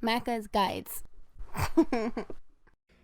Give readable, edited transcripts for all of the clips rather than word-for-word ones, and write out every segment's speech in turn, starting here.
Macca's Guides.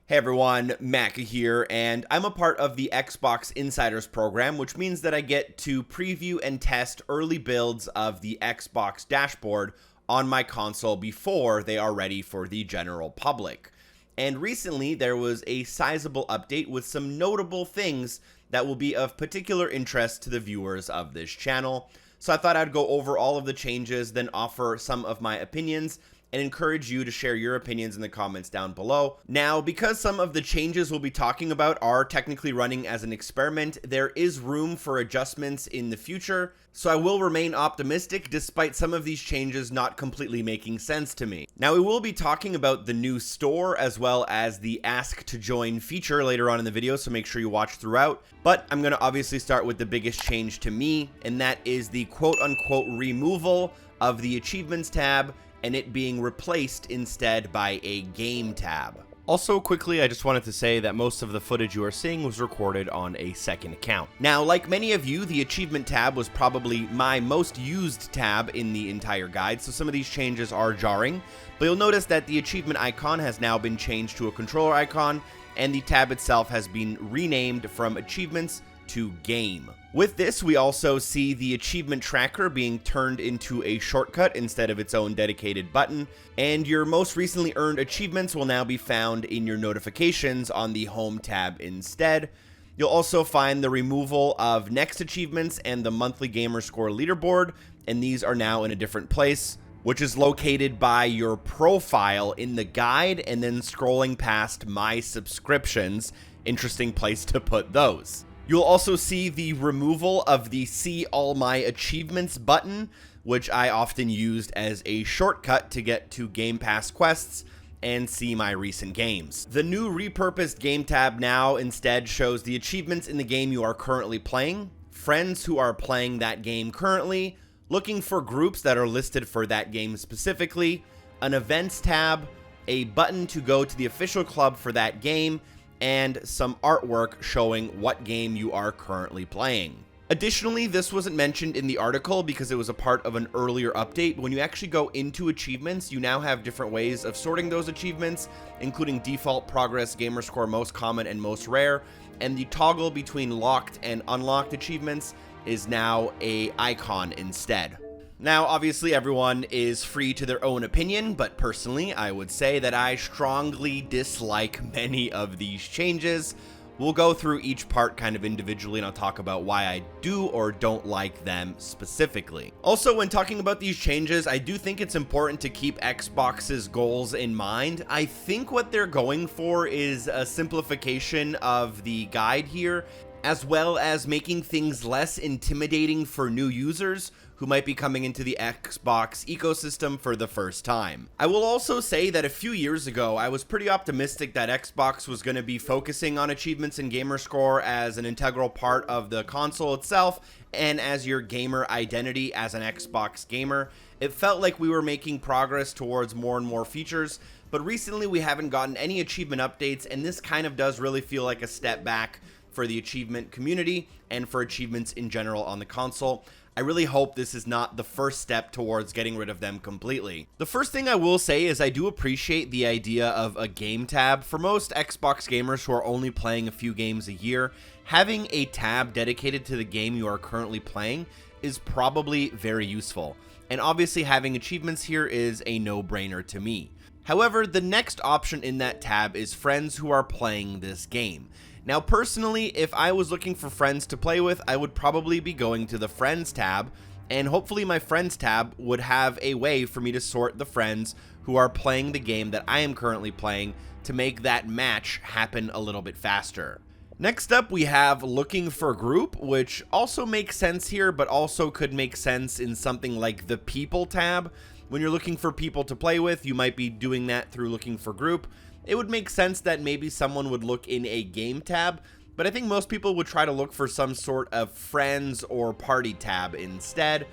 Hey everyone, Macca here, and I'm a part of the Xbox Insiders program, which means that I get to preview and test early builds of the Xbox dashboard on my console before they are ready for the general public. And recently, there was a sizable update with some notable things that will be of particular interest to the viewers of this channel. So I thought I'd go over all of the changes, then offer some of my opinions, and encourage you to share your opinions in the comments down below. Now, because some of the changes we'll be talking about are technically running as an experiment, there is room for adjustments in the future, so I will remain optimistic despite some of these changes not completely making sense to me. Now, we will be talking about the new store as well as the Ask to Join feature later on in the video, so make sure you watch throughout. But I'm going to obviously start with the biggest change to me, and that is the quote-unquote removal of the Achievements tab and it being replaced instead by a Game tab. Also, quickly, I just wanted to say that most of the footage you are seeing was recorded on a second account. Now, like many of you, the Achievement tab was probably my most used tab in the entire guide, so some of these changes are jarring, but you'll notice that the Achievement icon has now been changed to a controller icon, and the tab itself has been renamed from Achievements to Game. With this, we also see the achievement tracker being turned into a shortcut instead of its own dedicated button, and your most recently earned achievements will now be found in your notifications on the Home tab instead. You'll also find the removal of next achievements and the monthly gamer score leaderboard, and these are now in a different place, which is located by your profile in the guide and then scrolling past my subscriptions. Interesting place to put those. You'll also see the removal of the See All My Achievements button, which I often used as a shortcut to get to Game Pass quests and see my recent games. The new repurposed Game tab now instead shows the achievements in the game you are currently playing, friends who are playing that game currently, looking for groups that are listed for that game specifically, an events tab, a button to go to the official club for that game, and some artwork showing what game you are currently playing. Additionally, this wasn't mentioned in the article because it was a part of an earlier update. When you actually go into achievements, you now have different ways of sorting those achievements, including default, progress, gamer score, most common, and most rare, and the toggle between locked and unlocked achievements is now an icon instead. Now, obviously, everyone is free to their own opinion, but personally, I would say that I strongly dislike many of these changes. We'll go through each part kind of individually, and I'll talk about why I do or don't like them specifically. Also, when talking about these changes, I do think it's important to keep Xbox's goals in mind. I think what they're going for is a simplification of the guide here, as well as making things less intimidating for new users who might be coming into the Xbox ecosystem for the first time. I will also say that a few years ago, I was pretty optimistic that Xbox was going to be focusing on achievements and gamer score as an integral part of the console itself and as your gamer identity as an Xbox gamer. It felt like we were making progress towards more and more features, but recently we haven't gotten any achievement updates, and this kind of does really feel like a step back for the achievement community and for achievements in general on the console. I really hope this is not the first step towards getting rid of them completely. The first thing I will say is I do appreciate the idea of a game tab. For most Xbox gamers who are only playing a few games a year, having a tab dedicated to the game you are currently playing is probably very useful. And obviously having achievements here is a no-brainer to me. However, the next option in that tab is friends who are playing this game. Now, personally, if I was looking for friends to play with, I would probably be going to the Friends tab, and hopefully my Friends tab would have a way for me to sort the friends who are playing the game that I am currently playing to make that match happen a little bit faster. Next up, we have looking for group, which also makes sense here, but also could make sense in something like the People tab. When you're looking for people to play with, you might be doing that through looking for group. It would make sense that maybe someone would look in a game tab, but I think most people would try to look for some sort of friends or party tab instead.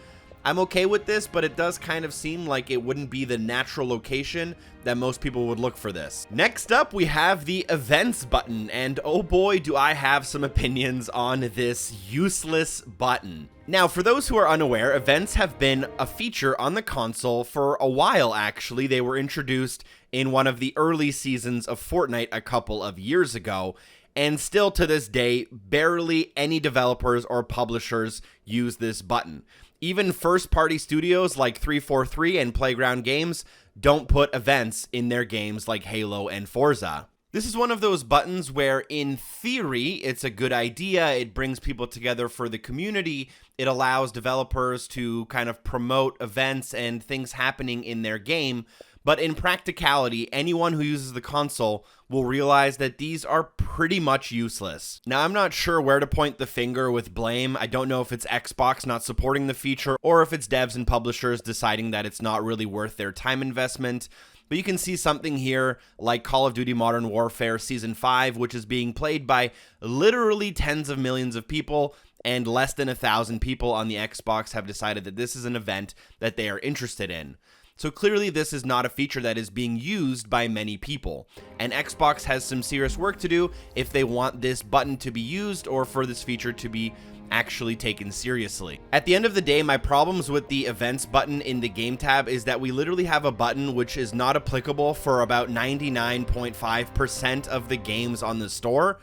I'm okay with this, but it does kind of seem like it wouldn't be the natural location that most people would look for this. Next up, we have the events button, and oh boy, do I have some opinions on this useless button. Now, for those who are unaware, events have been a feature on the console for a while, actually. They were introduced in one of the early seasons of Fortnite a couple of years ago, and still to this day, barely any developers or publishers use this button. Even first-party studios like 343 and Playground Games don't put events in their games like Halo and Forza. This is one of those buttons where, in theory, it's a good idea. It brings people together for the community. It allows developers to kind of promote events and things happening in their game. But in practicality, anyone who uses the console will realize that these are pretty much useless. Now, I'm not sure where to point the finger with blame. I don't know if it's Xbox not supporting the feature or if it's devs and publishers deciding that it's not really worth their time investment. But you can see something here like Call of Duty Modern Warfare Season 5, which is being played by literally tens of millions of people, and less than 1,000 people on the Xbox have decided that this is an event that they are interested in. So clearly this is not a feature that is being used by many people, and Xbox has some serious work to do if they want this button to be used or for this feature to be actually taken seriously. At the end of the day, my problems with the events button in the game tab is that we literally have a button which is not applicable for about 99.5% of the games on the store.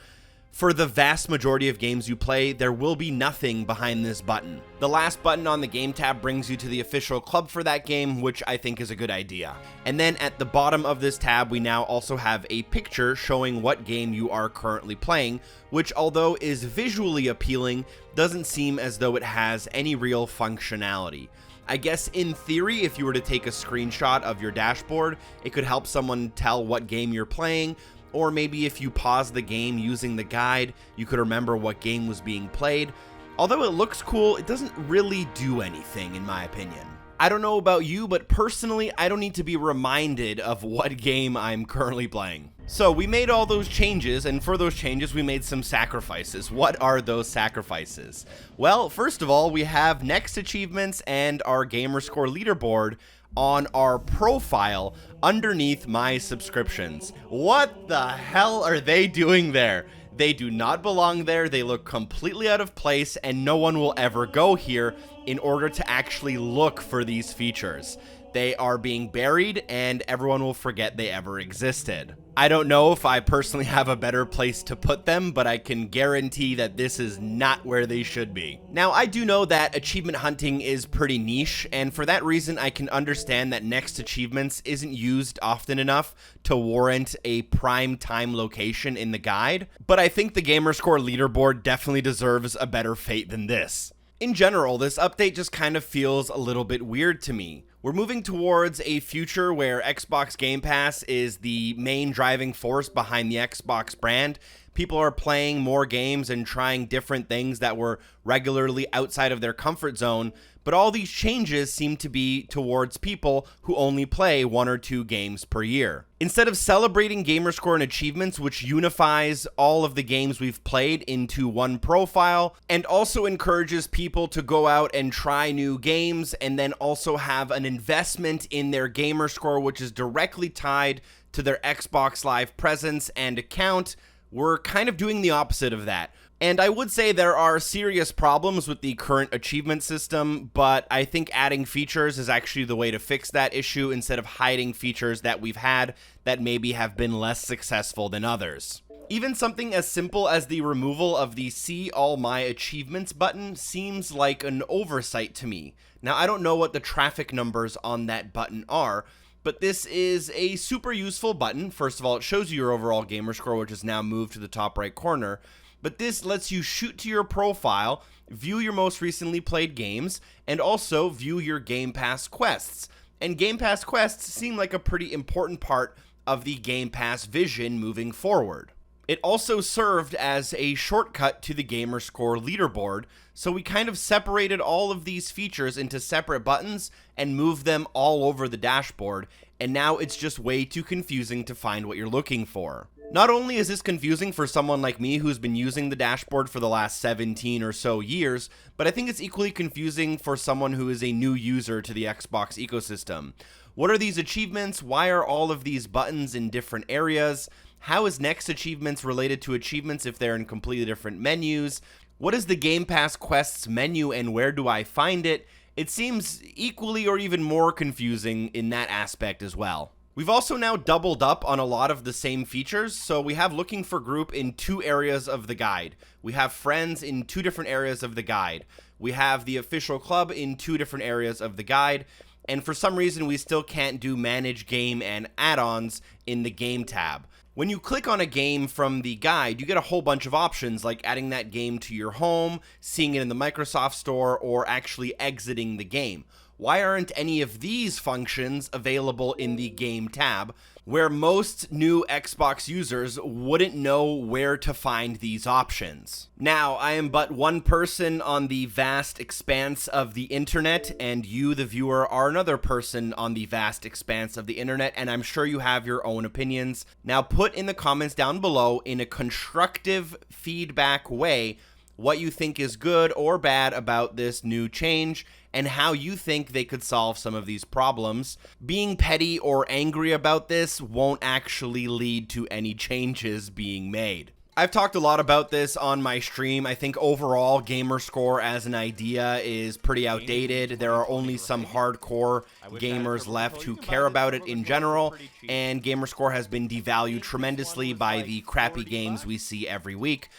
For the vast majority of games you play, there will be nothing behind this button. The last button on the game tab brings you to the official club for that game, which I think is a good idea. And then at the bottom of this tab, we now also have a picture showing what game you are currently playing, which although is visually appealing, doesn't seem as though it has any real functionality. I guess in theory, if you were to take a screenshot of your dashboard, it could help someone tell what game you're playing. Or maybe if you pause the game using the guide, you could remember what game was being played. Although it looks cool, it doesn't really do anything, in my opinion. I don't know about you, but personally, I don't need to be reminded of what game I'm currently playing. So we made all those changes, and for those changes, we made some sacrifices. What are those sacrifices? Well, first of all, we have next achievements and our gamerscore leaderboard on our profile underneath my subscriptions. What the hell are they doing there? They do not belong there. They look completely out of place, and no one will ever go here in order to actually look for these features. They are being buried, and everyone will forget they ever existed. I don't know if I personally have a better place to put them, but I can guarantee that this is not where they should be. Now, I do know that achievement hunting is pretty niche, and for that reason, I can understand that next achievements isn't used often enough to warrant a prime time location in the guide, but I think the Gamerscore leaderboard definitely deserves a better fate than this. In general, this update just kind of feels a little bit weird to me. We're moving towards a future where Xbox Game Pass is the main driving force behind the Xbox brand. People are playing more games and trying different things that were regularly outside of their comfort zone, but all these changes seem to be towards people who only play 1 or 2 games per year. Instead of celebrating gamerscore and achievements, which unifies all of the games we've played into one profile, and also encourages people to go out and try new games, and then also have an investment in their gamerscore, which is directly tied to their Xbox Live presence and account, we're kind of doing the opposite of that. And I would say there are serious problems with the current achievement system, but I think adding features is actually the way to fix that issue instead of hiding features that we've had that maybe have been less successful than others. Even something as simple as the removal of the See All My Achievements button seems like an oversight to me. Now, I don't know what the traffic numbers on that button are, but this is a super useful button. First of all, it shows you your overall gamer score, which is now moved to the top right corner. But this lets you shoot to your profile, view your most recently played games, and also view your Game Pass quests. And Game Pass quests seem like a pretty important part of the Game Pass vision moving forward. It also served as a shortcut to the Gamerscore leaderboard, so we kind of separated all of these features into separate buttons and moved them all over the dashboard, and now it's just way too confusing to find what you're looking for. Not only is this confusing for someone like me who's been using the dashboard for the last 17 or so years, but I think it's equally confusing for someone who is a new user to the Xbox ecosystem. What are these achievements? Why are all of these buttons in different areas? How is next achievements related to achievements if they're in completely different menus? What is the Game Pass Quests menu and where do I find it? It seems equally or even more confusing in that aspect as well. We've also now doubled up on a lot of the same features, so we have looking for group in 2 areas of the guide. We have friends in 2 different areas of the guide. We have the official club in 2 different areas of the guide, and for some reason we still can't do manage game and add-ons in the game tab. When you click on a game from the guide, you get a whole bunch of options like adding that game to your home, seeing it in the Microsoft Store, or actually exiting the game. Why aren't any of these functions available in the game tab, where most new Xbox users wouldn't know where to find these options? Now, I am but one person on the vast expanse of the internet, and you, the viewer, are another person on the vast expanse of the internet, and I'm sure you have your own opinions. Now, put in the comments down below in a constructive feedback way what you think is good or bad about this new change, and how you think they could solve some of these problems. Being petty or angry about this won't actually lead to any changes being made. I've talked a lot about this on my stream. I think overall gamer score as an idea is pretty outdated. There are only some hardcore gamers left who care about it in general, and gamer score has been devalued tremendously by the crappy games we see every week.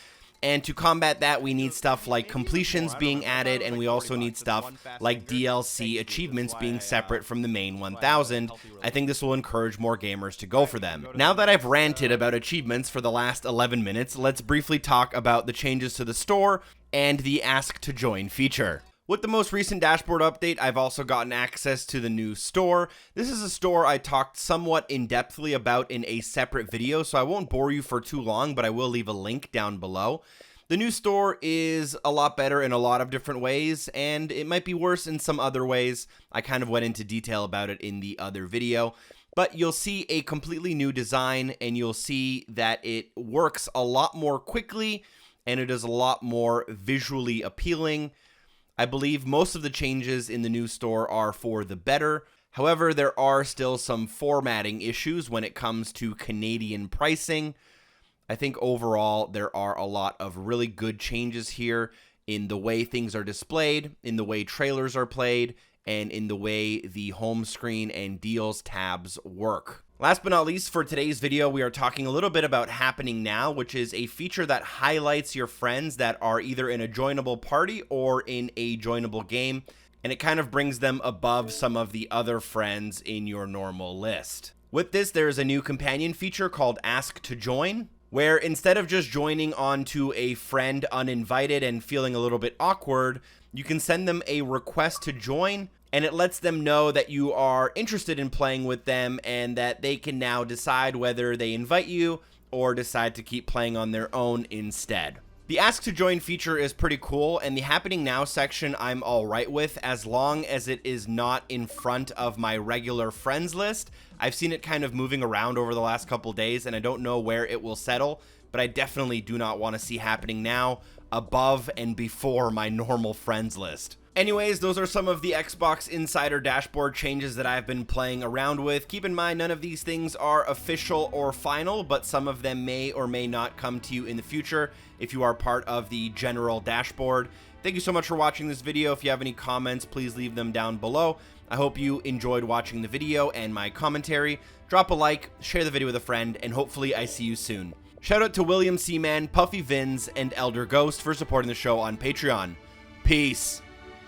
And to combat that, we need stuff like completions being added, and we also need stuff like DLC achievements being separate from the main 1000. I think this will encourage more gamers to go for them. Now that I've ranted about achievements for the last 11 minutes, let's briefly talk about the changes to the store and the Ask to Join feature. With the most recent dashboard update, I've also gotten access to the new store. This is a store I talked somewhat in-depthly about in a separate video, so I won't bore you for too long, but I will leave a link down below. The new store is a lot better in a lot of different ways, and it might be worse in some other ways. I kind of went into detail about it in the other video. But you'll see a completely new design, and you'll see that it works a lot more quickly, and it is a lot more visually appealing. I believe most of the changes in the new store are for the better. However, there are still some formatting issues when it comes to Canadian pricing. I think overall there are a lot of really good changes here in the way things are displayed, in the way trailers are played, and in the way the home screen and deals tabs work. Last but not least, for today's video, we are talking a little bit about Happening Now, which is a feature that highlights your friends that are either in a joinable party or in a joinable game, and it kind of brings them above some of the other friends in your normal list. With this, there is a new companion feature called Ask to Join, where instead of just joining onto a friend uninvited and feeling a little bit awkward, you can send them a request to join, and it lets them know that you are interested in playing with them and that they can now decide whether they invite you or decide to keep playing on their own instead. The Ask to Join feature is pretty cool, and the Happening Now section I'm alright with as long as it is not in front of my regular friends list. I've seen it kind of moving around over the last couple days, and I don't know where it will settle, but I definitely do not want to see Happening Now above and before my normal friends list. Anyways, those are some of the Xbox Insider dashboard changes that I've been playing around with. Keep in mind, none of these things are official or final, but some of them may or may not come to you in the future if you are part of the general dashboard. Thank you so much for watching this video. If you have any comments, please leave them down below. I hope you enjoyed watching the video and my commentary. Drop a like, share the video with a friend, and hopefully I see you soon. Shout out to William Seaman, Puffy Vins, and Elder Ghost for supporting the show on Patreon. Peace.